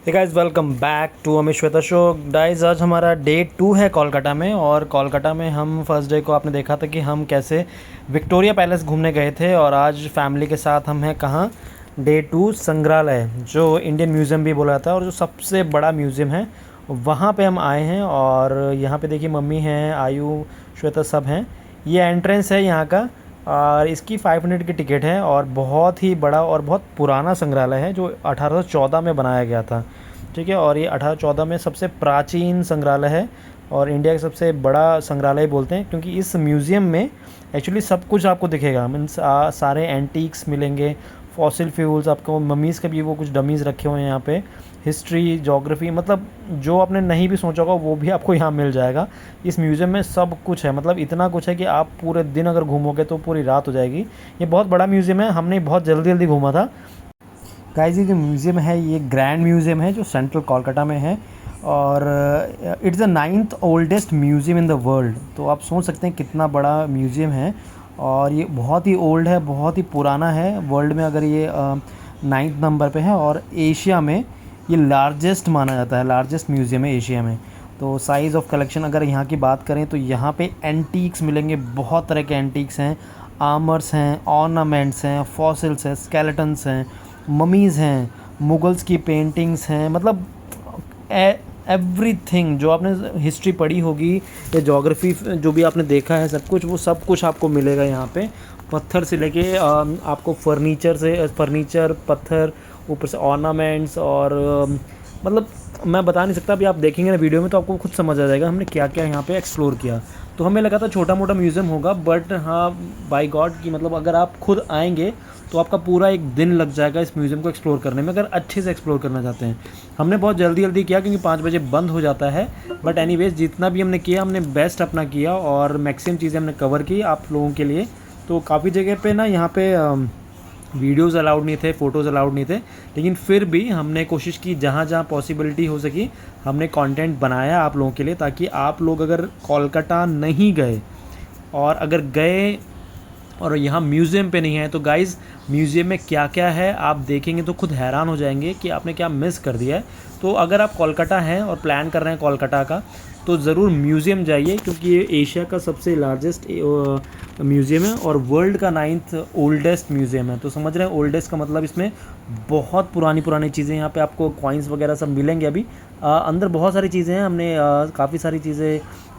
Hey guys, welcome back to Amit Shweta show. Guys, आज हमारा day 2 है कोलकाता में। और कोलकाता में हम फर्स्ट डे को आपने देखा था कि हम कैसे विक्टोरिया पैलेस घूमने गए थे। और आज फैमिली के साथ हम हैं कहाँ, डे 2 संग्रहालय, जो इंडियन म्यूज़ियम भी बोला जाता है और जो सबसे बड़ा म्यूज़ियम है, वहाँ पे हम आए हैं। और यहाँ पे देखिए मम्मी हैं, आयु, श्वेता सब हैं। ये एंट्रेंस है यहाँ का और इसकी 500 की टिकट है। और बहुत ही बड़ा और बहुत पुराना संग्रहालय है जो 1814 में बनाया गया था। ठीक है, और ये 1814 में सबसे प्राचीन संग्रहालय है और इंडिया का सबसे बड़ा संग्रहालय बोलते हैं, क्योंकि इस म्यूज़ियम में एक्चुअली सब कुछ आपको दिखेगा। मीन्स सारे एंटीक्स मिलेंगे, फॉसिल फ्यूल्स, आपको मम्मीज़ के भी वो कुछ डमीज़ रखे हुए हैं यहाँ पे, हिस्ट्री, ज्योग्राफी, मतलब जो आपने नहीं भी सोचा होगा वो भी आपको यहाँ मिल जाएगा। इस म्यूज़ियम में सब कुछ है, मतलब इतना कुछ है कि आप पूरे दिन अगर घूमोगे तो पूरी रात हो जाएगी। ये बहुत बड़ा म्यूज़ियम है, हमने बहुत जल्दी जल्दी घूमा था। गाइस, ये जो म्यूज़ियम है ये ग्रैंड म्यूज़ियम है जो सेंट्रल कोलकाता में है। और it's the 9th oldest museum in the world. तो आप सोच सकते हैं कितना बड़ा म्यूज़ियम है। और ये बहुत ही ओल्ड है, बहुत ही पुराना है। वर्ल्ड में अगर ये 9th नंबर पे है और एशिया में ये लार्जेस्ट माना जाता है, लार्जेस्ट म्यूज़ियम है एशिया में। तो साइज़ ऑफ कलेक्शन अगर यहाँ की बात करें तो यहाँ पे एंटीक्स मिलेंगे, बहुत तरह के एंटीक्स हैं, आर्मर्स हैं, ऑर्नामेंट्स हैं, फॉसिल्स हैं, स्केलेटन्स हैं, ममीज़ हैं, मुगल्स की पेंटिंग्स हैं, मतलब एवरीथिंग जो आपने हिस्ट्री पढ़ी होगी या ज्योग्राफी जो भी आपने देखा है, सब कुछ, वो सब कुछ आपको मिलेगा यहाँ पे। पत्थर से लेके आपको फर्नीचर, पत्थर, ऊपर से ऑर्नामेंट्स और मतलब मैं बता नहीं सकता। अभी आप देखेंगे ना वीडियो में तो आपको खुद समझ आ जाएगा हमने क्या क्या यहाँ पे एक्सप्लोर किया। तो हमें लगा था छोटा मोटा म्यूज़ियम होगा, बट हाँ, बाय गॉड की मतलब अगर आप खुद आएंगे तो आपका पूरा एक दिन लग जाएगा इस म्यूज़ियम को एक्सप्लोर करने में, अगर अच्छे से एक्सप्लोर करना चाहते हैं। हमने बहुत जल्दी जल्दी किया क्योंकि 5 बजे बंद हो जाता है, बट एनीवेज जितना भी हमने किया हमने बेस्ट अपना किया और मैक्सिमम चीज़ें हमने कवर की आप लोगों के लिए। तो काफ़ी जगह पे ना यहाँ पे वीडियोज़ अलाउड नहीं थे, फ़ोटोज़ अलाउड नहीं थे, लेकिन फिर भी हमने कोशिश की जहाँ जहाँ पॉसिबिलिटी हो सकी हमने कंटेंट बनाया आप लोगों के लिए, ताकि आप लोग अगर कोलकाता नहीं गए और अगर गए और यहाँ म्यूज़ियम पे नहीं है तो गाइज़ म्यूज़ियम में क्या क्या है आप देखेंगे तो खुद हैरान हो जाएंगे कि आपने क्या मिस कर दिया है। तो अगर आप कोलकाता हैं और प्लान कर रहे हैं कोलकाता का तो ज़रूर म्यूज़ियम जाइए, क्योंकि ये एशिया का सबसे लार्जेस्ट म्यूज़ियम है और वर्ल्ड का 9th ओल्डेस्ट म्यूज़ियम है। तो समझ रहे हैं ओल्डेस्ट का मतलब इसमें बहुत पुरानी पुरानी चीज़ें, यहाँ पे आपको कॉइन्स वगैरह सब मिलेंगे। अभी अंदर बहुत सारी चीज़ें हैं, हमने काफ़ी सारी चीज़ें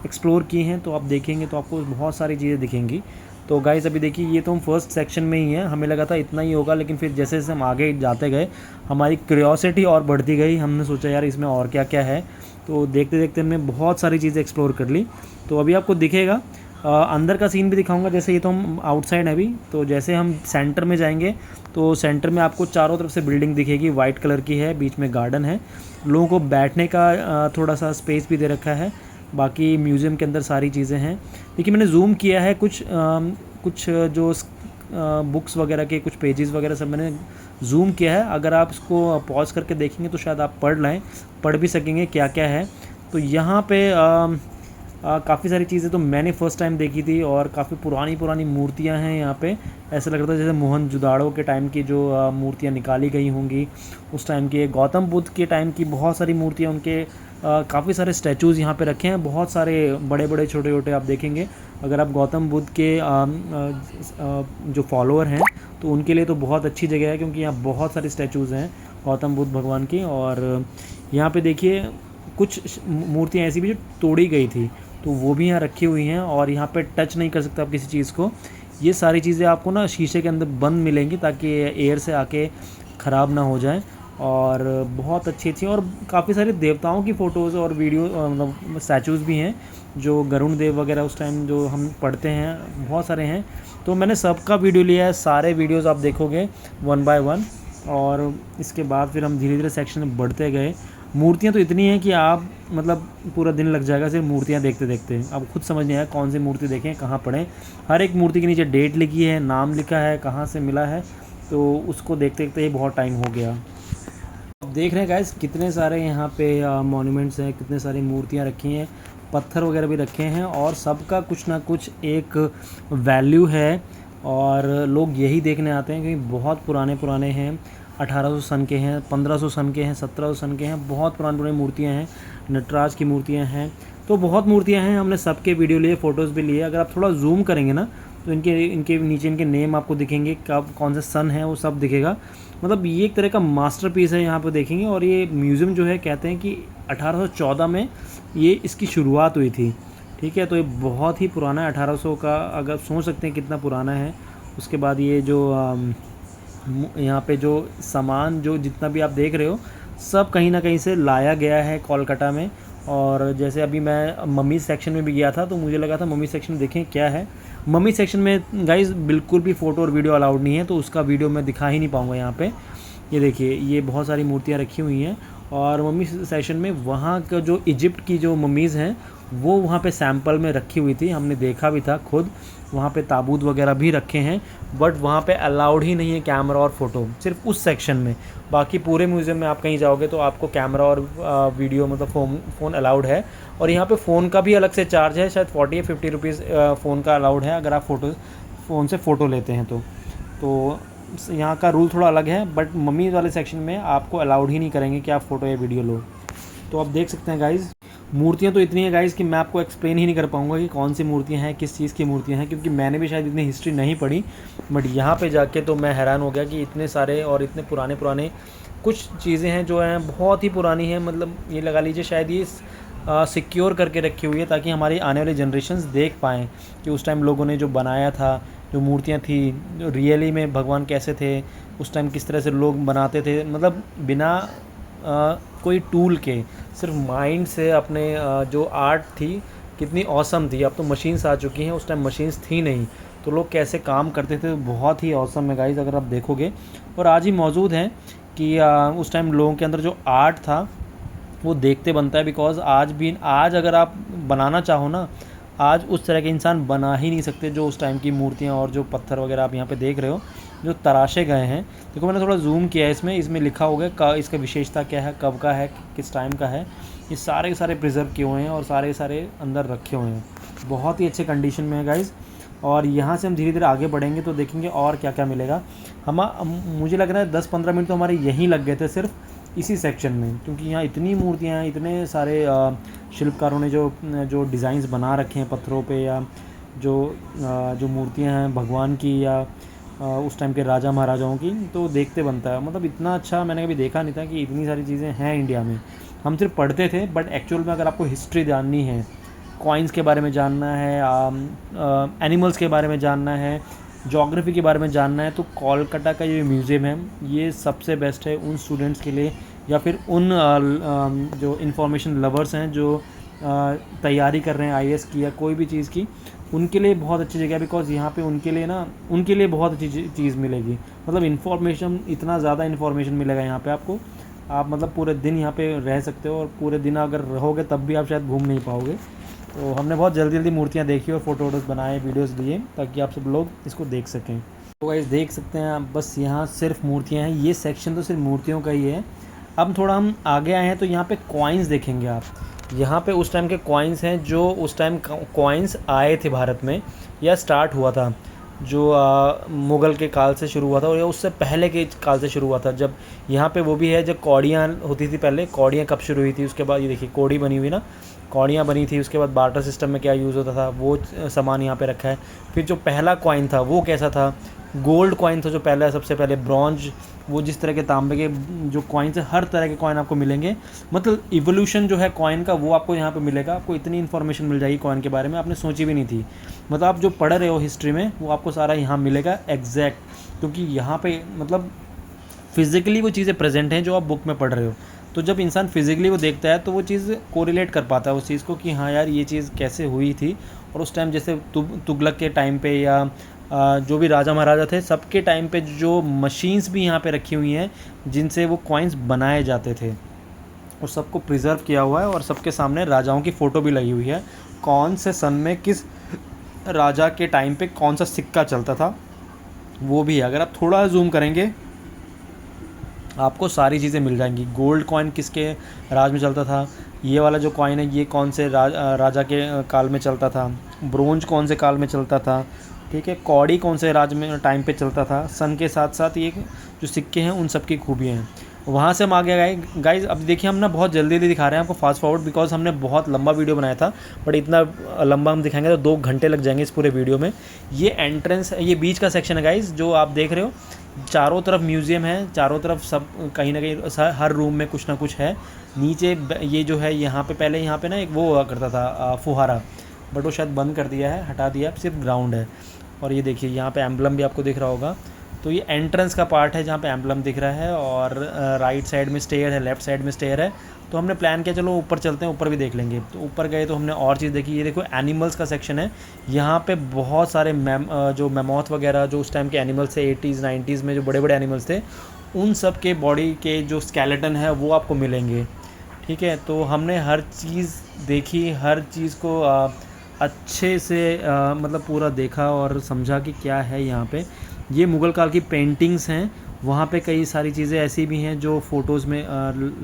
एक्सप्लोर की हैं, तो आप देखेंगे तो आपको बहुत सारी चीज़ें दिखेंगी। तो गाइज़ अभी देखिए ये तो हम फर्स्ट सेक्शन में ही हैं, हमें लगा था इतना ही होगा, लेकिन फिर जैसे जैसे हम आगे जाते गए हमारी क्यूरियोसिटी और बढ़ती गई। हमने सोचा यार इसमें और क्या क्या है, तो देखते देखते हमने बहुत सारी चीज़ें एक्सप्लोर कर ली। तो अभी आपको दिखेगा अंदर का सीन भी दिखाऊंगा। जैसे ये तो हम आउटसाइड है अभी, तो जैसे हम सेंटर में जाएंगे तो सेंटर में आपको चारों तरफ से बिल्डिंग दिखेगी, वाइट कलर की है, बीच में गार्डन है, लोगों को बैठने का थोड़ा सा स्पेस भी दे रखा है। बाकी म्यूज़ियम के अंदर सारी चीज़ें हैं। देखिए मैंने जूम किया है कुछ जो बुक्स वगैरह के कुछ पेजेस वगैरह सब मैंने जूम किया है। अगर आप इसको पॉज करके देखेंगे तो शायद आप पढ़ भी सकेंगे क्या क्या है। तो यहाँ पे काफ़ी सारी चीज़ें तो मैंने फ़र्स्ट टाइम देखी थी और काफ़ी पुरानी पुरानी मूर्तियाँ हैं यहाँ पे। ऐसा लग रहा था जैसे मोहनजोदाड़ो के टाइम की जो मूर्तियाँ निकाली गई होंगी उस टाइम की। गौतम बुद्ध के टाइम की बहुत सारी मूर्तियाँ, उनके काफ़ी सारे स्टैचूज़ यहाँ पे रखे हैं, बहुत सारे बड़े बड़े छोटे छोटे आप देखेंगे। अगर आप गौतम बुद्ध के जो फॉलोअर हैं तो उनके लिए तो बहुत अच्छी जगह है, क्योंकि यहाँ बहुत सारे स्टैचूज़ हैं गौतम बुद्ध भगवान की। और यहाँ पे देखिए कुछ मूर्तियाँ ऐसी भी जो तोड़ी गई थी तो वो भी यहाँ रखी हुई हैं, और यहाँ पे टच नहीं कर सकते आप किसी चीज़ को। ये सारी चीज़ें आपको ना शीशे के अंदर बंद मिलेंगी ताकि एयर से आके ख़राब ना हो जाए। और बहुत अच्छी अच्छी और काफ़ी सारे देवताओं की फ़ोटोज़ और वीडियो मतलब स्टैचूज़ भी हैं, जो गरुण देव वगैरह उस टाइम जो हम पढ़ते हैं, बहुत सारे हैं। तो मैंने सबका वीडियो लिया है, सारे वीडियोज़ आप देखोगे 1 बाय 1। और इसके बाद फिर हम धीरे धीरे सेक्शन में बढ़ते गए। मूर्तियाँ तो इतनी हैं कि आप मतलब पूरा दिन लग जाएगा सिर्फ मूर्तियाँ देखते देखते। आप खुद समझ नहीं आया कौन सी मूर्ति देखें, कहाँ पढ़ें। हर एक मूर्ति के नीचे डेट लिखी है, नाम लिखा है, कहाँ से मिला है, तो उसको देखते देखते ही बहुत टाइम हो गया। अब देख रहे हैं गाइस कितने सारे यहाँ पे मॉन्यूमेंट्स हैं, कितने सारी मूर्तियाँ रखी हैं, पत्थर वगैरह भी रखे हैं, और सबका कुछ ना कुछ एक वैल्यू है और लोग यही देखने आते हैं क्योंकि बहुत पुराने पुराने हैं। 1800 सन के हैं, 1500 सन के हैं, 1700 सन के हैं। बहुत पुरानी पुरानी मूर्तियाँ हैं, नटराज की मूर्तियाँ हैं, तो बहुत मूर्तियाँ हैं। हमने सबके वीडियो लिए, फ़ोटोज़ भी लिए। अगर आप थोड़ा जूम करेंगे ना तो इनके इनके नीचे इनके नेम आपको दिखेंगे, कब कौन सा सन है वो सब दिखेगा। मतलब ये एक तरह का मास्टरपीस है, यहाँ पे देखेंगे। और ये म्यूज़ियम जो है कहते हैं कि 1814 में ये इसकी शुरुआत हुई थी। ठीक है, तो ये बहुत ही पुराना है, 1800 का। अगर सोच सकते हैं कितना पुराना है। उसके बाद ये जो यहाँ पे जो सामान जो जितना भी आप देख रहे हो सब कहीं ना कहीं से लाया गया है कोलकाता में। और जैसे अभी मैं मम्मी सेक्शन में भी गया था तो मुझे लगा था मम्मी सेक्शन देखें क्या है। मम्मी सेक्शन में गाइस बिल्कुल भी फ़ोटो और वीडियो अलाउड नहीं है, तो उसका वीडियो मैं दिखा ही नहीं पाऊँगा यहाँ पे। ये देखिए, ये बहुत सारी मूर्तियाँ रखी हुई हैं। और मम्मी सेक्शन में वहाँ का जो इजिप्ट की जो मम्मीज़ हैं वो वहाँ पे सैंपल में रखी हुई थी, हमने देखा भी था खुद। वहाँ पे ताबूत वगैरह भी रखे हैं, बट वहाँ पे अलाउड ही नहीं है कैमरा और फ़ोटो, सिर्फ उस सेक्शन में। बाकी पूरे म्यूज़ियम में आप कहीं जाओगे तो आपको कैमरा और वीडियो मतलब फ़ोन अलाउड है। और यहाँ पे फ़ोन का भी अलग से चार्ज है, शायद 40 या 50 रुपीज़ फ़ोन का अलाउड है अगर आप फ़ोन से फ़ोटो लेते हैं तो यहाँ का रूल थोड़ा अलग है। बट मम्मी वाले सेक्शन में आपको अलाउड ही नहीं करेंगे कि आप फ़ोटो या वीडियो लो। तो आप देख सकते हैं गाइज़, मूर्तियाँ तो इतनी हैं गाइज़ कि मैं आपको एक्सप्लेन ही नहीं कर पाऊँगा कि कौन सी मूर्तियाँ हैं, किस चीज़ की मूर्तियाँ हैं, क्योंकि मैंने भी शायद इतनी हिस्ट्री नहीं पढ़ी। बट यहाँ पे जाके तो मैं हैरान हो गया कि इतने सारे और इतने पुराने पुराने कुछ चीज़ें हैं जो हैं बहुत ही पुरानी हैं। मतलब ये लगा लीजिए शायद ये सिक्योर करके रखी हुई है ताकि हमारी आने वाली जनरेशन्स देख पाएँ कि उस टाइम लोगों ने जो बनाया था, जो मूर्तियाँ थी, जो रियली में भगवान कैसे थे, उस टाइम किस तरह से लोग बनाते थे। मतलब बिना कोई टूल के, सिर्फ माइंड से अपने जो आर्ट थी कितनी ऑसम थी। अब तो मशीन्स आ चुकी हैं, उस टाइम मशीन्स थी नहीं, तो लोग कैसे काम करते थे बहुत ही ऑसम है गाइस अगर आप देखोगे। और आज ही मौजूद हैं कि उस टाइम लोगों के अंदर जो आर्ट था वो देखते बनता है। बिकॉज आज अगर आप बनाना चाहो ना, आज उस तरह के इंसान बना ही नहीं सकते जो उस टाइम की मूर्तियाँ और जो पत्थर वगैरह आप यहाँ पे देख रहे हो जो तराशे गए हैं। देखो मैंने थोड़ा जूम किया है, इसमें लिखा होगा का इसका विशेषता क्या है, कब का है, किस टाइम का है। ये सारे के सारे प्रिजर्व किए हुए हैं और सारे के सारे अंदर रखे हुए हैं, बहुत ही अच्छे कंडीशन में है गाइज़। और यहाँ से हम धीरे धीरे आगे बढ़ेंगे तो देखेंगे और क्या क्या मिलेगा। मुझे लग रहा है 10-15 मिनट तो हमारे यहीं लग गए थे सिर्फ इसी सेक्शन में, क्योंकि यहाँ इतनी मूर्तियाँ हैं, इतने सारे शिल्पकारों ने जो डिज़ाइंस बना रखे हैं पत्थरों पे, या जो मूर्तियाँ हैं भगवान की या उस टाइम के राजा महाराजाओं की, तो देखते बनता है। मतलब इतना अच्छा मैंने कभी देखा नहीं था कि इतनी सारी चीज़ें हैं इंडिया में। हम सिर्फ पढ़ते थे, बट एक्चुअल में अगर आपको हिस्ट्री जाननी है, कॉइन्स के बारे में जानना है, एनिमल्स के बारे में जानना है, ज्योग्राफी के बारे में जानना है, तो कोलकाता का ये म्यूज़ियम है, ये सबसे बेस्ट है उन स्टूडेंट्स के लिए, या फिर उन जो इन्फॉर्मेशन लवर्स हैं जो तैयारी कर रहे हैं आईएएस की या कोई भी चीज़ की, उनके लिए बहुत अच्छी जगह है। बिकॉज यहाँ पे उनके लिए बहुत अच्छी चीज़ मिलेगी। मतलब इन्फॉर्मेशन, इतना ज़्यादा इन्फॉर्मेशन मिलेगा यहाँ पे आपको। आप मतलब पूरे दिन यहाँ पे रह सकते हो, और पूरे दिन अगर रहोगे तब भी आप शायद घूम नहीं पाओगे। तो हमने बहुत जल्दी जल्दी मूर्तियाँ देखी और फ़ोटो बनाए, वीडियोज़ लिए, ताकि आप सब लोग इसको देख सकें। तो गाइस देख सकते हैं आप, बस यहाँ सिर्फ मूर्तियाँ हैं। ये सेक्शन तो सिर्फ मूर्तियों का ही है। अब थोड़ा हम आगे आए हैं तो यहाँ पे कॉइन्स देखेंगे आप। यहाँ पे उस टाइम के कॉइन्स हैं जो उस टाइम कॉइन्स आए थे भारत में, या स्टार्ट हुआ था, जो मुग़ल के काल से शुरू हुआ था, और या उससे पहले के काल से शुरू हुआ था। जब यहाँ पे वो भी है जब कौड़ियाँ होती थी पहले, कौड़ियाँ कब शुरू हुई थी, उसके बाद ये देखिए कौड़ी बनी हुई ना, कौड़ियाँ बनी थी। उसके बाद बार्टर सिस्टम में क्या यूज़ होता था वो सामान यहाँ पे रखा है। फिर जो पहला कॉइन था वो कैसा था, गोल्ड कॉइन था जो पहला, सबसे पहले ब्रॉन्ज, वो जिस तरह के तांबे के जो कॉइन्स है, हर तरह के कॉइन आपको मिलेंगे। मतलब इवोल्यूशन जो है कॉइन का वो आपको यहाँ पे मिलेगा। आपको इतनी इन्फॉर्मेशन मिल जाएगी कॉइन के बारे में, आपने सोची भी नहीं थी। मतलब आप जो पढ़ रहे हो हिस्ट्री में वो आपको सारा यहाँ मिलेगा एग्जैक्ट, क्योंकि यहाँ पे मतलब फिज़िकली वो चीज़ें प्रेजेंट हैं जो आप बुक में पढ़ रहे हो। तो जब इंसान फिज़िकली वो देखता है तो वो चीज़ कोरिलेट कर पाता है उस चीज़ को, कि हाँ यार ये चीज़ कैसे हुई थी। और उस टाइम जैसे तुगलक के टाइम पे या जो भी राजा महाराजा थे सबके टाइम पे जो मशीन्स भी यहाँ पे रखी हुई हैं जिनसे वो कॉइन्स बनाए जाते थे, और सबको प्रिजर्व किया हुआ है। और सबके सामने राजाओं की फ़ोटो भी लगी हुई है, कौन से सन में किस राजा के टाइम पे कौन सा सिक्का चलता था वो भी है। अगर आप थोड़ा जूम करेंगे आपको सारी चीज़ें मिल जाएंगी। गोल्ड कॉइन किसके राज में चलता था, ये वाला जो कॉइन है ये कौन से राजा के काल में चलता था, ब्रोंज कौन से काल में चलता था, ठीक है, कौड़ी कौन से राज में टाइम पे चलता था, सन के साथ साथ ये जो सिक्के हैं उन सब की खूबियाँ हैं। वहाँ से हम आगे गए गाइज। अब देखिए हम ना बहुत जल्दी जल्दी दिखा रहे हैं आपको, फास्ट फॉरवर्ड, बिकॉज हमने बहुत लंबा वीडियो बनाया था, बट इतना लंबा हम दिखाएंगे तो 2 घंटे लग जाएंगे इस पूरे वीडियो में। ये एंट्रेंस, ये बीच का सेक्शन है गाइज जो आप देख रहे हो। चारों तरफ म्यूज़ियम है, चारों तरफ सब कहीं ना कहीं हर रूम में कुछ ना कुछ है। नीचे ये जो है यहाँ पे, पहले यहाँ पे ना एक वो हुआ करता था फुहारा, बट वो शायद बंद कर दिया है, हटा दिया, सिर्फ ग्राउंड है। और ये देखिए यहाँ पे एम्बलम भी आपको दिख रहा होगा। तो ये एंट्रेंस का पार्ट है जहाँ पे एम्बलम दिख रहा है, और राइट साइड में स्टेयर है, लेफ़्ट साइड में स्टेयर है। तो हमने प्लान किया चलो ऊपर चलते हैं, ऊपर भी देख लेंगे। तो ऊपर गए तो हमने और चीज़ देखी। ये देखो एनिमल्स का सेक्शन है। यहाँ पे बहुत सारे जो मैमोथ वगैरह जो उस टाइम के एनिमल्स थे 80s 90s में, जो बड़े बड़े एनिमल्स थे, उन सब के बॉडी के जो स्केलेटन है वो आपको मिलेंगे। ठीक है, तो हमने हर चीज़ देखी, हर चीज़ को अच्छे से मतलब पूरा देखा और समझा कि क्या है यहाँ पे। ये मुग़ल काल की पेंटिंग्स हैं। वहाँ पे कई सारी चीज़ें ऐसी भी हैं जो फ़ोटोज़ में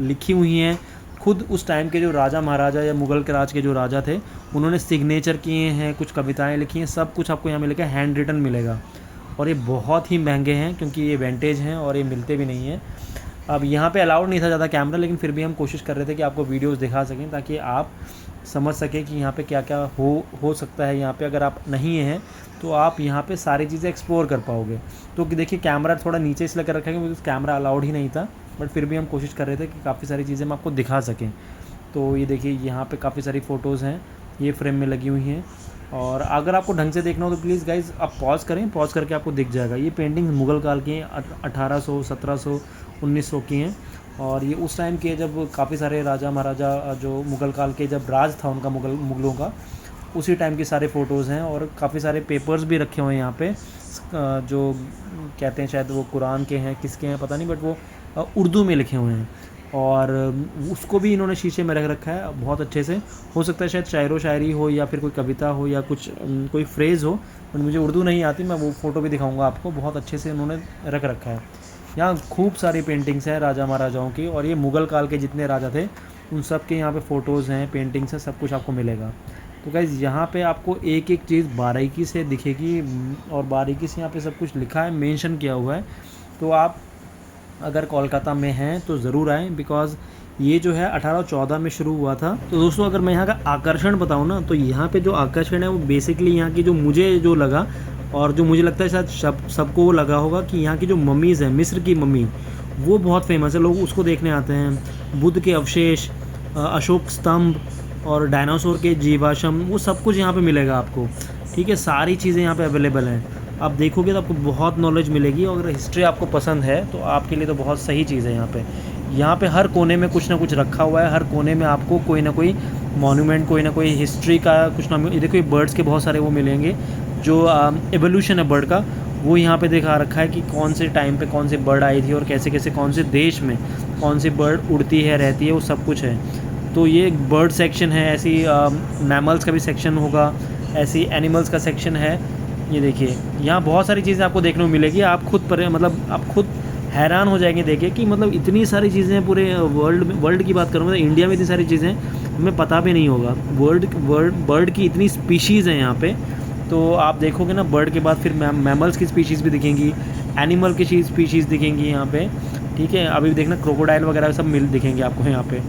लिखी हुई हैं। खुद उस टाइम के जो राजा महाराजा या मुग़ल के राज के जो राजा थे, उन्होंने सिग्नेचर किए हैं, कुछ कविताएं लिखी हैं, सब कुछ आपको यहाँ मिलेगा, हैंड रिटन मिलेगा। और ये बहुत ही महंगे हैं क्योंकि ये विंटेज हैं और ये मिलते भी नहीं हैं। अब यहाँ पे अलाउड नहीं था ज़्यादा कैमरा, लेकिन फिर भी हम कोशिश कर रहे थे कि आपको वीडियोस दिखा सकें ताकि आप समझ सकें कि यहाँ पे क्या क्या हो सकता है। यहाँ पे अगर आप नहीं हैं तो आप यहाँ पे सारी चीज़ें एक्सप्लोर कर पाओगे। तो देखिए कैमरा थोड़ा नीचे इसलिए कर रखा है क्योंकि कैमरा अलाउड ही नहीं था, बट फिर भी हम कोशिश कर रहे थे कि काफ़ी सारी चीज़ें हम आपको दिखा सकें। तो ये देखिए यहाँ पे काफ़ी सारी फ़ोटोज़ हैं, ये फ्रेम में लगी हुई हैं। और अगर आपको ढंग से देखना हो तो प्लीज़ गाइज़ आप पॉज करें, पॉज करके आपको दिख जाएगा। ये पेंटिंग मुग़ल काल की हैं, 1800, 1700, 1900 की हैं। और ये उस टाइम के जब काफ़ी सारे राजा महाराजा जो मुग़ल काल के जब राज था उनका, मुग़लों का, उसी टाइम की सारे फ़ोटोज़ हैं। और काफ़ी सारे पेपर्स भी रखे हुए हैं यहाँ पे, जो कहते हैं शायद वो कुरान के हैं, किसके हैं पता नहीं, बट वो उर्दू में लिखे हुए हैं। और उसको भी इन्होंने शीशे में रख रखा है बहुत अच्छे से। हो सकता है शायद शायरो शायरी हो या फिर कोई कविता हो या कुछ कोई फ्रेज़ हो, बट मुझे उर्दू नहीं आती। मैं वो फ़ोटो भी दिखाऊंगा आपको, बहुत अच्छे से इन्होंने रख रखा है। यहाँ खूब सारी पेंटिंग्स हैं राजा महाराजाओं की, और ये मुग़ल काल के जितने राजा थे उन सब के यहाँ पे फ़ोटोज़ हैं, पेंटिंग्स हैं, सब कुछ आपको मिलेगा। तो गाइज़ यहाँ पे आपको एक एक चीज़ बारीकी से दिखेगी, और बारीकी से यहाँ पे सब कुछ लिखा है, मेंशन किया हुआ है। तो आप अगर कोलकाता में हैं तो ज़रूर आएँ, बिकॉज़ ये जो है 1814 में शुरू हुआ था। तो दोस्तों अगर मैं यहाँ का आकर्षण बताऊँ ना, तो यहाँ पे जो आकर्षण है वो बेसिकली यहाँ की जो लगा, और जो मुझे लगता है शायद सबको वो लगा होगा कि यहाँ की जो मम्मीज़ हैं, मिस्र की मम्मी, वो बहुत फेमस है, लोग उसको देखने आते हैं। बुद्ध के अवशेष, अशोक स्तंभ और डायनासोर के जीवाश्म, वो सब कुछ यहाँ पे मिलेगा आपको। ठीक है, सारी चीज़ें यहाँ पे अवेलेबल हैं। आप देखोगे तो आपको बहुत नॉलेज मिलेगी, और अगर हिस्ट्री आपको पसंद है तो आपके लिए तो बहुत सही चीज़ है। यहाँ पे हर कोने में कुछ ना कुछ रखा हुआ है, हर कोने में आपको कोई ना कोई मॉन्यूमेंट, कोई ना कोई हिस्ट्री का कुछ ना। ये देखो, ये बर्ड्स के बहुत सारे वो मिलेंगे, जो एवोल्यूशन है बर्ड का, वो यहाँ पे दिखा रखा है कि कौन से टाइम पे कौन सी बर्ड आई थी और कैसे कैसे कौन से देश में कौन सी बर्ड उड़ती है, रहती है, वो सब कुछ है। तो ये एक बर्ड सेक्शन है, ऐसी मैमल्स का भी सेक्शन होगा, ऐसी एनिमल्स का सेक्शन है। ये देखिए यहाँ बहुत सारी चीज़ें आपको देखने को मिलेगी। आप खुद हैरान हो जाएंगे देखे कि मतलब इतनी सारी चीज़ें पूरे वर्ल्ड की बात करूँ तो इंडिया में इतनी सारी चीज़ें हमें पता भी नहीं होगा। बर्ड की इतनी स्पीशीज़ हैं यहाँ पे। तो आप देखोगे ना, बर्ड के बाद फिर मैमल्स की स्पीशीज़ भी दिखेंगी, एनिमल की स्पीशीज़ दिखेंगी यहाँ पे। ठीक है, अभी देखना क्रोकोडाइल वगैरह सब दिखेंगे आपको यहाँ पे।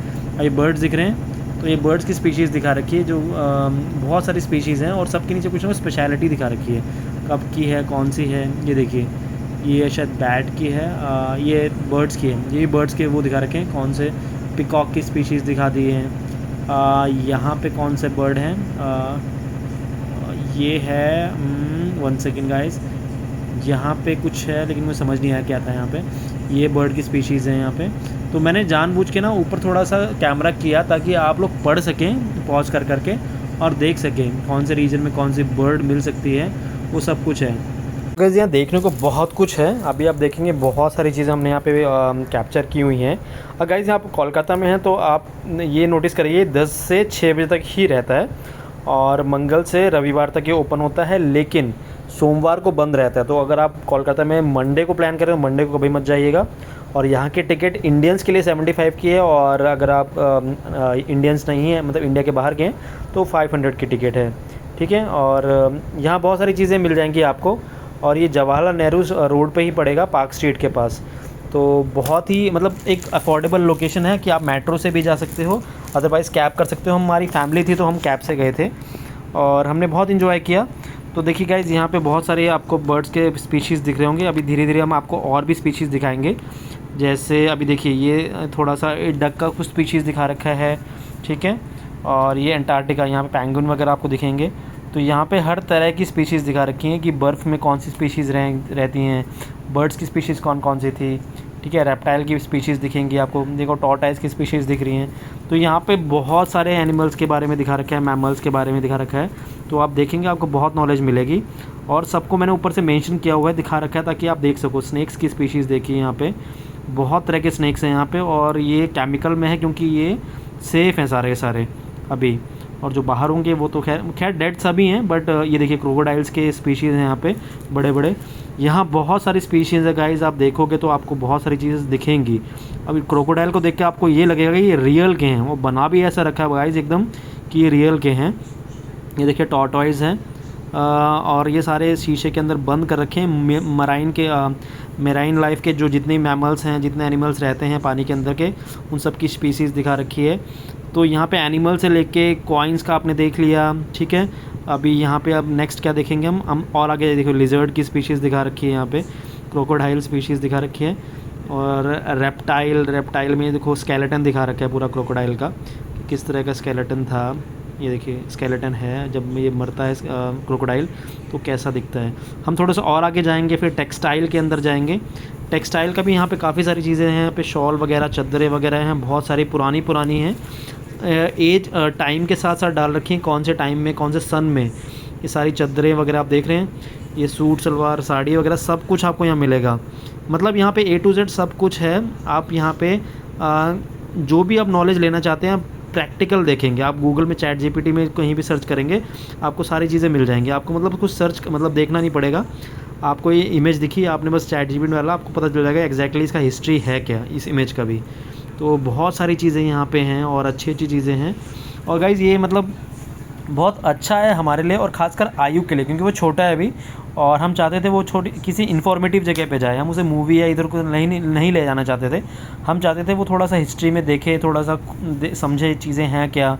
ये बर्ड्स दिख रहे हैं, तो ये बर्ड्स की स्पीशीज़ दिखा रखी है, जो बहुत सारी स्पीशीज़ हैं, और सबके नीचे कुछ ना स्पेशलिटी दिखा रखी है, कब की है, कौन सी है। ये देखिए, ये शायद बैट की है, ये बर्ड्स की है, ये बर्ड्स के वो दिखा रखे हैं, कौन से पिकॉक की स्पीशीज़ दिखा दी हैं। यहाँ पे कौन से बर्ड हैं, ये है 1 सेकेंड गाइस, यहाँ पे कुछ है लेकिन मुझे समझ नहीं आया क्या था यहाँ पे। ये बर्ड की स्पीशीज़ है यहाँ पे। तो मैंने जानबूझ के ना ऊपर थोड़ा सा कैमरा किया ताकि आप लोग पढ़ सकें पॉज कर करके, और देख सकें कौन से रीजन में कौन सी बर्ड मिल सकती है, वो सब कुछ है। गाइस यहाँ देखने को बहुत कुछ है, अभी आप देखेंगे बहुत सारी चीज़ें हमने यहाँ पे कैप्चर की हुई हैं। और गाइस यहाँ आप कोलकाता में हैं तो आप ये नोटिस करिए 10 से 6 बजे तक ही रहता है, और मंगल से रविवार तक ये ओपन होता है, लेकिन सोमवार को बंद रहता है। तो अगर आप कोलकाता में मंडे को प्लान करें तो मंडे को कभी मत जाइएगा। और यहाँ की टिकट इंडियंस के लिए 75 की है, और अगर आप इंडियंस नहीं हैं, मतलब इंडिया के बाहर के हैं, तो 500 की टिकट है। ठीक है। और यहाँ बहुत सारी चीज़ें मिल जाएंगी आपको, और ये जवाहरलाल नेहरू रोड पे ही पड़ेगा, पार्क स्ट्रीट के पास। तो बहुत ही मतलब एक अफोर्डेबल लोकेशन है कि आप मेट्रो से भी जा सकते हो, अदरवाइज़ कैब कर सकते हो। हमारी फैमिली थी तो हम कैब से गए थे और हमने बहुत इन्जॉय किया। तो देखिए गाइज़, यहाँ पे बहुत सारे आपको बर्ड्स के स्पीशीज़ दिख रहे होंगे। अभी धीरे धीरे हम आपको और भी स्पीशीज़ दिखाएंगे। जैसे अभी देखिए, ये थोड़ा सा डक का कुछ स्पीशीज़ दिखा रखा है, ठीक है। और ये अंटार्कटिका, यहाँ पे पेंगुइन वगैरह आपको दिखेंगे। तो यहाँ पे हर तरह की स्पीशीज़ दिखा रखी हैं कि बर्फ़ में कौन सी स्पीशीज़ रहती हैं, बर्ड्स की स्पीशीज़ कौन कौन सी थी, ठीक है। रेप्टाइल की स्पीशीज़ दिखेंगी आपको, देखो टॉर्टाइज की स्पीशीज़ दिख रही हैं। तो यहाँ पे बहुत सारे एनिमल्स के बारे में दिखा रखा है, मैमल्स के बारे में दिखा रखा है। तो आप देखेंगे आपको बहुत नॉलेज मिलेगी, और सबको मैंने ऊपर से मेंशन किया हुआ है, दिखा रखा है ताकि आप देख सको। स्नैक्स की स्पीशीज़ देखिए, यहाँ पे बहुत तरह के स्नैक्स हैं यहाँ पे, और ये केमिकल में है क्योंकि ये सेफ़ हैं सारे के सारे अभी। और जो बाहर होंगे वो तो खैर डेड सभी हैं, बट ये देखिए क्रोकोडाइल्स के स्पीशीज़ हैं यहाँ पे बड़े बड़े। यहाँ बहुत सारी स्पीशीज़ है गाइज़, आप देखोगे तो आपको बहुत सारी चीज़ें दिखेंगी। अभी क्रोकोडाइल को देख के आपको ये लगेगा कि ये रियल के हैं, वो बना भी ऐसा रखा है गाइज़ एकदम कि ये रियल के हैं। ये देखिए टॉर्टॉइज़ हैं, और ये सारे शीशे के अंदर बंद कर रखे हैं। मेराइन लाइफ के जो जितने मैमल्स हैं, जितने एनिमल्स रहते हैं पानी के अंदर के, उन सब की स्पीसीज़ दिखा रखी है। तो यहाँ पे एनिमल से लेके कॉइन्स का आपने देख लिया, ठीक है। अभी यहाँ पे अब नेक्स्ट क्या देखेंगे हम और आगे देखो लिजर्ड की स्पीशीज़ दिखा रखी है, यहाँ पे क्रोकोडाइल स्पीशीज़ दिखा रखी है। और रेप्टाइल में देखो स्केलेटन दिखा रखा है पूरा क्रोकोडाइल का, कि किस तरह का स्केलेटन था। ये देखिए स्केलेटन है, जब ये मरता है क्रोकोडाइल तो कैसा दिखता है। हम थोड़ा सा और आगे जाएंगे, फिर टेक्सटाइल के अंदर जाएंगे। टेक्सटाइल का भी यहाँ पे काफ़ी सारी चीज़ें हैं, यहाँ पे शॉल वगैरह, चद्दरें वगैरह हैं, बहुत सारी पुरानी हैं। एज टाइम के साथ साथ डाल रखी हैं, कौन से टाइम में, कौन से सन में। ये सारी चद्दरें वगैरह आप देख रहे हैं, ये सूट सलवार साड़ी वगैरह सब कुछ आपको यहाँ मिलेगा। मतलब यहाँ पे A to Z सब कुछ है। आप यहाँ पे जो भी आप नॉलेज लेना चाहते हैं, प्रैक्टिकल देखेंगे। आप गूगल में ChatGPT में कहीं भी सर्च करेंगे, आपको सारी चीज़ें मिल जाएंगी। आपको मतलब कुछ सर्च मतलब देखना नहीं पड़ेगा। आपको ये इमेज दिखी, आपने बस ChatGPT डाला, आपको पता चल जाएगा एग्जैक्टली इसका हिस्ट्री है क्या इस इमेज का भी। तो बहुत सारी चीज़ें यहाँ पे हैं और अच्छी चीज़ें हैं। और गाइज़ ये मतलब बहुत अच्छा है हमारे लिए, और ख़ासकर आयु के लिए, क्योंकि वो छोटा है अभी, और हम चाहते थे वो छोटी किसी इन्फॉर्मेटिव जगह पे जाए। हम उसे मूवी या इधर को नहीं ले जाना चाहते थे। हम चाहते थे वो थोड़ा सा हिस्ट्री में देखे, थोड़ा सा समझे चीज़ें हैं क्या,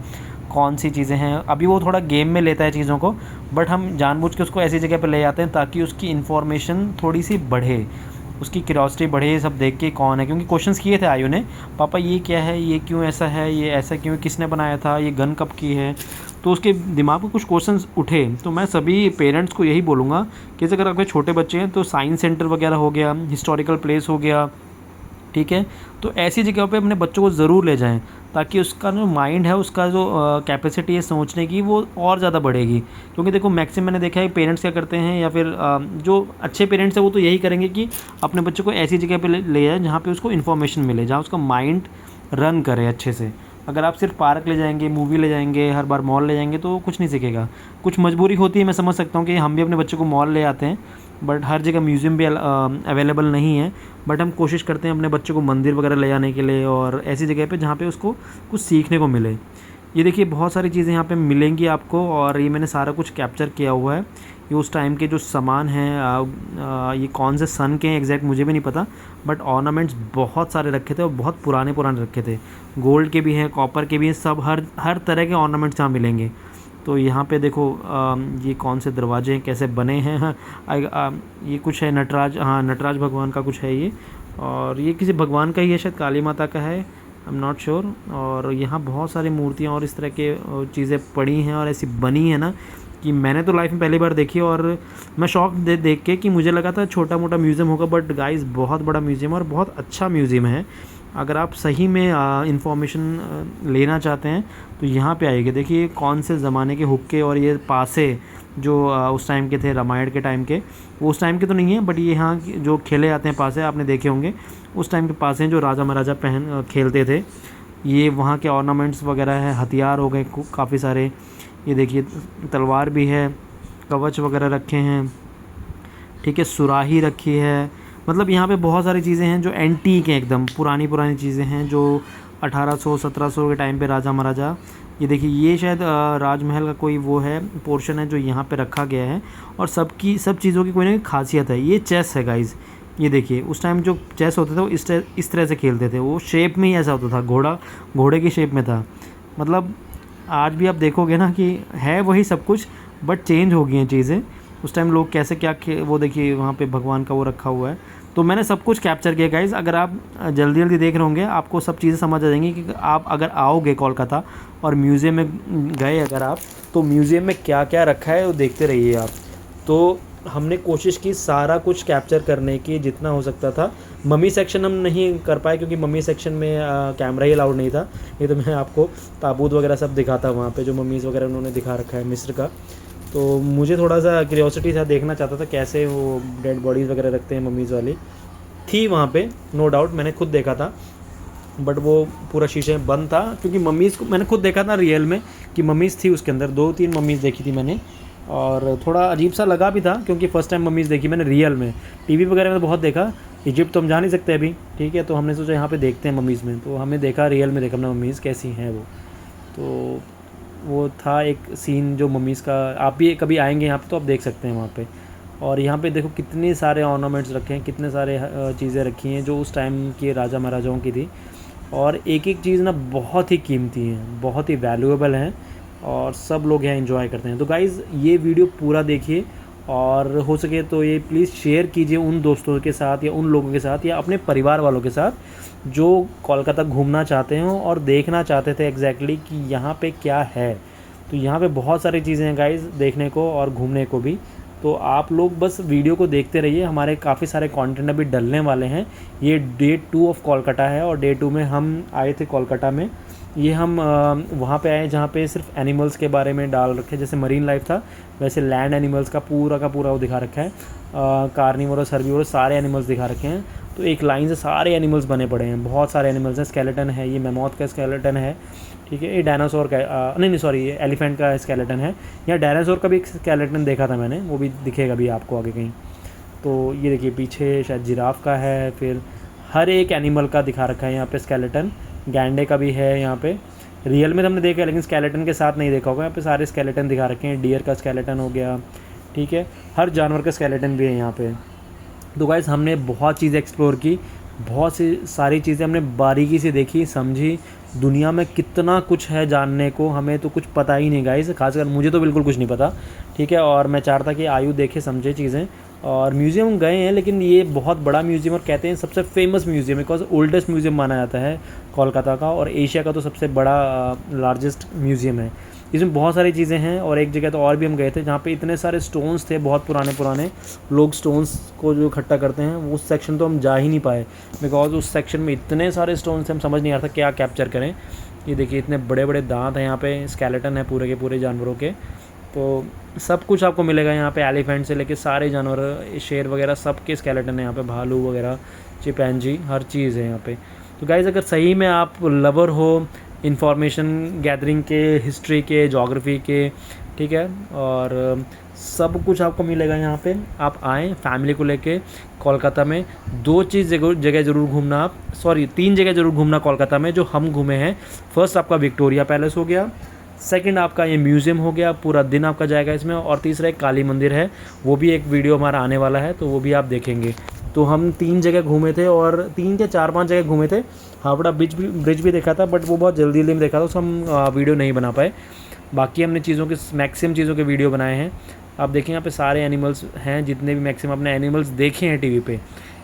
कौन सी चीज़ें हैं। अभी वो थोड़ा गेम में लेता है चीज़ों को, बट हम जानबूझ के उसको ऐसी जगह पे ले जाते हैं ताकि उसकी इन्फॉर्मेशन थोड़ी सी बढ़े, उसकी क्यूरियोसिटी बढ़े, सब देख के कौन है। क्योंकि क्वेश्चंस किए थे आयु ने, पापा ये क्या है, ये क्यों ऐसा है, ये ऐसा क्यों, किसने बनाया था, ये गन कब की है। तो उसके दिमाग में कुछ क्वेश्चंस उठे। तो मैं सभी पेरेंट्स को यही बोलूँगा कि अगर आपके छोटे बच्चे हैं तो साइंस सेंटर वगैरह हो गया, हिस्टोरिकल प्लेस हो गया, ठीक है, तो ऐसी जगहों पे अपने बच्चों को ज़रूर ले जाएं, ताकि उसका जो माइंड है, उसका जो कैपेसिटी है सोचने की, वो और ज़्यादा बढ़ेगी। क्योंकि देखो मैक्सिमम मैंने देखा है पेरेंट्स क्या करते हैं, या फिर जो अच्छे पेरेंट्स हैं वो तो यही करेंगे कि अपने बच्चों को ऐसी जगह पे ले जाएं जहाँ पे उसको इन्फॉर्मेशन मिले, जहाँ उसका माइंड रन करे अच्छे से। अगर आप सिर्फ पार्क ले जाएंगे, मूवी ले जाएंगे, हर बार मॉल ले जाएंगे तो कुछ नहीं सीखेगा। कुछ मजबूरी होती है, मैं समझ सकता हूँ कि हम भी अपने बच्चों को मॉल ले आते हैं, बट हर जगह म्यूज़ियम भी अवेलेबल नहीं है। बट हम कोशिश करते हैं अपने बच्चों को मंदिर वगैरह ले जाने के लिए, और ऐसी जगह पे जहाँ पे उसको कुछ सीखने को मिले। ये देखिए बहुत सारी चीज़ें यहाँ पे मिलेंगी आपको, और ये मैंने सारा कुछ कैप्चर किया हुआ है। ये उस टाइम के जो सामान हैं, ये कौन से सन के हैं एग्जैक्ट मुझे भी नहीं पता, बट ऑर्नामेंट्स बहुत सारे रखे थे और बहुत पुराने रखे थे। गोल्ड के भी हैं, कॉपर के भी हैं, सब हर तरह के ऑर्नामेंट्स यहाँ मिलेंगे। तो यहाँ पे देखो ये कौन से दरवाजे हैं, कैसे बने हैं। ये कुछ है नटराज, हाँ नटराज भगवान का कुछ है ये, और ये किसी भगवान का ही है, शायद काली माता का है, आई एम नॉट श्योर। और यहाँ बहुत सारी मूर्तियाँ और इस तरह के चीज़ें पड़ी हैं और ऐसी बनी है ना कि मैंने तो लाइफ में पहली बार देखी, और मैं शॉक देख के कि मुझे लगा था छोटा मोटा म्यूज़ियम होगा, बट गाइस बहुत बड़ा म्यूज़ियम और बहुत अच्छा म्यूज़ियम है। अगर आप सही में इंफॉर्मेशन लेना चाहते हैं तो यहाँ पे आइए। देखिए कौन से ज़माने के हुक्के और ये पासे जो उस टाइम के थे, रामायण के टाइम के, वो उस टाइम के तो नहीं है, बट ये यहाँ जो खेले जाते हैं पासे आपने देखे होंगे, उस टाइम के पासे जो राजा महाराजा खेलते थे। ये वहाँ के ऑर्नामेंट्स वगैरह है, हथियार हो गए काफ़ी सारे। ये देखिए तलवार भी है, कवच वगैरह रखे हैं, ठीक है, सुराही रखी है। मतलब यहाँ पे बहुत सारी चीज़ें हैं जो एंटीक हैं, एकदम पुरानी चीज़ें हैं जो 1800-1700 के टाइम पे राजा महाराजा। ये देखिए ये शायद राजमहल का कोई वो है पोर्शन है जो यहाँ पे रखा गया है, और सब चीज़ों की कोई ना कोई खासियत है। ये चेस है गाइज़, ये देखिए उस टाइम जो चेस होते थे वो इस तरह से खेलते थे, वो शेप में ही ऐसा होता था, घोड़े की शेप में था। मतलब आज भी आप देखोगे ना कि है वही सब कुछ, बट चेंज हो गई हैं चीज़ें। उस टाइम लोग कैसे क्या वो देखिए वहाँ पे भगवान का वो रखा हुआ है। तो मैंने सब कुछ कैप्चर किया गाइज़। अगर आप जल्दी जल्दी देख रहे होंगे आपको सब चीज़ें समझ आ जाएंगी कि आप अगर आओगे कोलकाता और म्यूज़ियम में गए अगर आप, तो म्यूज़ियम में क्या क्या रखा है वो देखते रहिए आप। तो हमने कोशिश की सारा कुछ कैप्चर करने की जितना हो सकता था। मम्मी सेक्शन हम नहीं कर पाए क्योंकि मम्मी सेक्शन में कैमरा ही अलाउड नहीं था। ये तो मैं आपको ताबूत वगैरह सब दिखाता वहाँ पे, जो मम्मीज़ वगैरह उन्होंने दिखा रखा है मिस्र का। तो मुझे थोड़ा सा क्यूरियोसिटी था, देखना चाहता था कैसे वो डेड बॉडीज़ वगैरह रखते हैं मम्मीज़ वाली। थी वहाँ पे नो डाउट, मैंने खुद देखा था, बट वो पूरा शीशे में बंद था क्योंकि मम्मीज़ को मैंने खुद देखा था रियल में कि मम्मीज़ थी उसके अंदर। 2-3 मम्मीज़ देखी थी मैंने, और थोड़ा अजीब सा लगा भी था क्योंकि फ़र्स्ट टाइम मम्मीज़ देखी मैंने रियल में। टीवी वगैरह में तो बहुत देखा, इजिप्ट तो हम जा नहीं सकते अभी, ठीक है, तो हमने सोचा यहाँ पे देखते हैं मम्मीज़ में। तो हमें देखा रियल में, देखा अपना मम्मीज़ कैसी हैं वो। तो वो था एक सीन जो मम्मीज़ का। आप भी कभी आएंगे यहाँ पे तो आप देख सकते हैं वहाँ पे। और यहाँ पे देखो कितने सारे ऑर्नामेंट्स रखे हैं, कितने सारे चीज़ें रखी हैं जो उस टाइम के राजा महाराजाओं की थी। और एक एक चीज़ ना बहुत ही कीमती हैं, बहुत ही वैल्यूएबल हैं, और सब लोग यहाँ एंजॉय करते हैं। तो गाइज़ ये वीडियो पूरा देखिए, और हो सके तो ये प्लीज़ शेयर कीजिए उन दोस्तों के साथ या उन लोगों के साथ या अपने परिवार वालों के साथ जो कोलकाता घूमना चाहते हों और देखना चाहते थे एग्जैक्टली कि यहाँ पे क्या है। तो यहाँ पे बहुत सारी चीज़ें हैं गाइज़ देखने को और घूमने को भी। तो आप लोग बस वीडियो को देखते रहिए, हमारे काफ़ी सारे कंटेंट अभी डलने वाले हैं। ये डे 2 ऑफ कोलकाता है, और डे 2 में हम आए थे कोलकाता में। ये हम वहाँ पे आए जहाँ पे सिर्फ एनिमल्स के बारे में डाल रखे, जैसे मरीन लाइफ था वैसे लैंड एनिमल्स का पूरा वो दिखा रखा है। कार्निवोरस, हर्बीवोरस सारे एनिमल्स दिखा रखे हैं। तो एक लाइन से सारे एनिमल्स बने पड़े हैं, बहुत सारे एनिमल्स हैं। स्केलेटन है, ये मैमोथ का स्केलेटन है, ठीक है। ये डायनासोर का नहीं सॉरी, ये एलिफेंट का स्केलेटन है। यहाँ डायनासोर का भी एक स्केलेटन देखा था मैंने, वो भी दिखेगा भी आपको आगे कहीं। तो ये देखिए पीछे शायद जिराफ का है, फिर हर एक एनिमल का दिखा रखा है यहाँ पे स्केलेटन। गैंडे का भी है यहाँ पे, रियल में तो हमने देखा है लेकिन स्केलेटन के साथ नहीं देखा होगा। यहाँ पे सारे स्केलेटन दिखा रखे हैं, डियर का स्केलेटन हो गया, ठीक है, हर जानवर का स्केलेटन भी है यहाँ पे। तो गाइस हमने बहुत चीज़ें एक्सप्लोर की, बहुत सी सारी चीज़ें हमने बारीकी से देखी, समझी। दुनिया में कितना कुछ है जानने को, हमें तो कुछ पता ही नहीं गाइस, खासकर मुझे तो बिल्कुल कुछ नहीं पता, ठीक है। और मैं चाहता कि आयु देखे समझे चीज़ें। और म्यूज़ियम गए हैं, लेकिन ये बहुत बड़ा म्यूज़ियम और कहते हैं सबसे फेमस म्यूज़ियम है, बिकॉज ओल्डेस्ट म्यूज़ियम माना जाता है कोलकाता का, और एशिया का तो सबसे बड़ा लार्जेस्ट म्यूज़ियम है। इसमें बहुत सारी चीज़ें हैं। और एक जगह तो और भी हम गए थे जहाँ पे इतने सारे स्टोन्स थे, बहुत पुराने लोग स्टोन्स को जो इकट्ठा करते हैं, वो उस सेक्शन तो हम जा ही नहीं पाए, बिकॉज उस सेक्शन में इतने सारे स्टोन्स थे, हम समझ नहीं आ रहा था क्या कैप्चर करें। ये देखिए इतने बड़े बड़े दांत हैं यहाँ पे, स्केलेटन है पूरे के पूरे जानवरों के। तो सब कुछ आपको मिलेगा यहाँ पे, एलिफेंट से लेके सारे जानवर, शेर वगैरह सब के स्केलेटन है यहाँ पे, भालू वगैरह, चिंपैंजी, हर चीज़ है यहाँ पे। तो गाइज़ अगर सही में आप लवर हो इंफॉर्मेशन गैदरिंग के, हिस्ट्री के, ज्योग्राफी के, ठीक है, और सब कुछ आपको मिलेगा यहाँ पे। आप आएँ फैमिली को लेके कोलकाता में। 2 चीज़ जगह ज़रूर घूमना, आप 3 जगह ज़रूर घूमना कोलकाता में जो हम घूमे हैं। फर्स्ट आपका विक्टोरिया पैलेस हो गया, सेकंड आपका ये म्यूज़ियम हो गया, पूरा दिन आपका जाएगा इसमें, और तीसरा एक काली मंदिर है, वो भी एक वीडियो हमारा आने वाला है, तो वो भी आप देखेंगे। तो हम 3 जगह घूमे थे, और 3 या 4-5 जगह घूमे थे। हावड़ा ब्रिज भी देखा था, बट वो बहुत जल्दी में देखा था, तो हम वीडियो नहीं बना पाए। बाकी हमने चीज़ों के मैक्सिमम चीज़ों के वीडियो बनाए हैं। आप देखें यहाँ पे सारे एनिमल्स हैं, जितने भी मैक्सिमम अपने एनिमल्स देखे हैं टीवी पे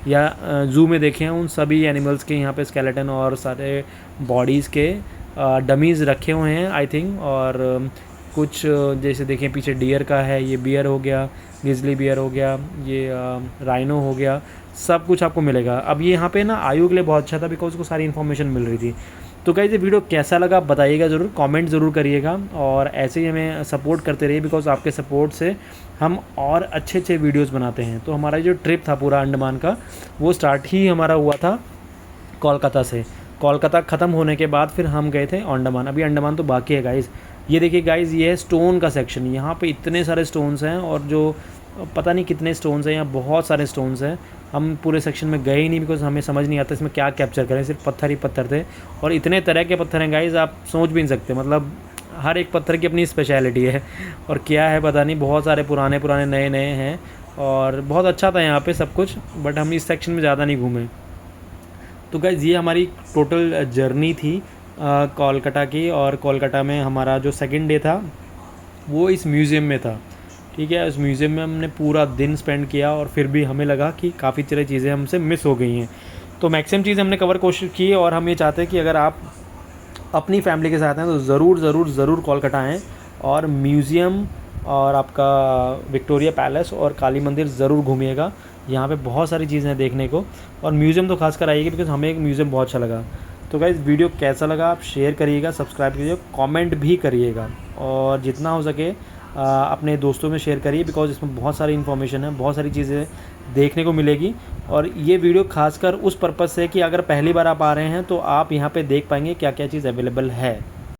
या ज़ू में देखे हैं, उन सभी एनिमल्स के यहाँ पे स्केलेटन और सारे बॉडीज़ के डमीज़ रखे हुए हैं आई थिंक। और कुछ जैसे देखें पीछे डियर का है, ये बियर हो गया, ग्रिजली बियर हो गया, ये राइनो हो गया, सब कुछ आपको मिलेगा। अब ये यहाँ पे ना आयु के लिए बहुत अच्छा था, बिकॉज उसको सारी इन्फॉर्मेशन मिल रही थी। तो गाइस ये वीडियो कैसा लगा बताइएगा ज़रूर, कमेंट ज़रूर करिएगा, और ऐसे ही हमें सपोर्ट करते रहिए, बिकॉज आपके सपोर्ट से हम और अच्छे वीडियोज़ बनाते हैं। तो हमारा जो ट्रिप था पूरा अंडमान का, वो स्टार्ट ही हमारा हुआ था कोलकाता से। कोलकाता ख़त्म होने के बाद फिर हम गए थे अंडमान। अभी अंडमान तो बाकी है गाइज़। ये देखिए गाइज़, ये है स्टोन का सेक्शन, यहाँ पे इतने सारे स्टोन्स हैं, और जो पता नहीं कितने स्टोन्स हैं, यहाँ बहुत सारे स्टोन्स हैं। हम पूरे सेक्शन में गए ही नहीं बिकॉज हमें समझ नहीं आता इसमें क्या कैप्चर करें, सिर्फ पत्थर ही पत्थर थे। और इतने तरह के पत्थर हैं गाइज़, आप सोच भी नहीं सकते, मतलब हर एक पत्थर की अपनी स्पेशलिटी है और क्या है पता नहीं। बहुत सारे पुराने पुराने नए नए हैं और बहुत अच्छा था यहाँ पे सब कुछ, बट हम इस सेक्शन में ज़्यादा नहीं घूमे। तो गाइज़ ये हमारी टोटल जर्नी थी कोलकाता की। और कोलकाता में हमारा जो सेकंड डे था वो इस म्यूज़ियम में था, ठीक है। उस म्यूज़ियम में हमने पूरा दिन स्पेंड किया और फिर भी हमें लगा कि काफ़ी सारी चीज़ें हमसे मिस हो गई हैं। तो मैक्सिमम चीज़ हमने कवर कोशिश की और हम ये चाहते हैं कि अगर आप अपनी फैमिली के साथ हैं तो ज़रूर ज़रूर ज़रूर कोलकाता आएँ और म्यूज़ियम और आपका विक्टोरिया पैलेस और काली मंदिर ज़रूर घूमिएगा। यहाँ पे बहुत सारी चीज़ें हैं देखने को, और म्यूज़ियम तो खासकर आइएगा बिकॉज़ हमें एक म्यूज़ियम बहुत अच्छा लगा। तो गाइस वीडियो कैसा लगा आप शेयर करिएगा, सब्सक्राइब कीजिएगा, कमेंट भी करिएगा और जितना हो सके अपने दोस्तों में शेयर करिए बिकॉज़ इसमें बहुत सारी इन्फॉर्मेशन है, बहुत सारी चीज़ें देखने को मिलेगी। और ये वीडियो खासकर उस पर्पज़ से कि अगर पहली बार आप आ रहे हैं तो आप यहाँ पे देख पाएंगे क्या क्या चीज़ अवेलेबल है।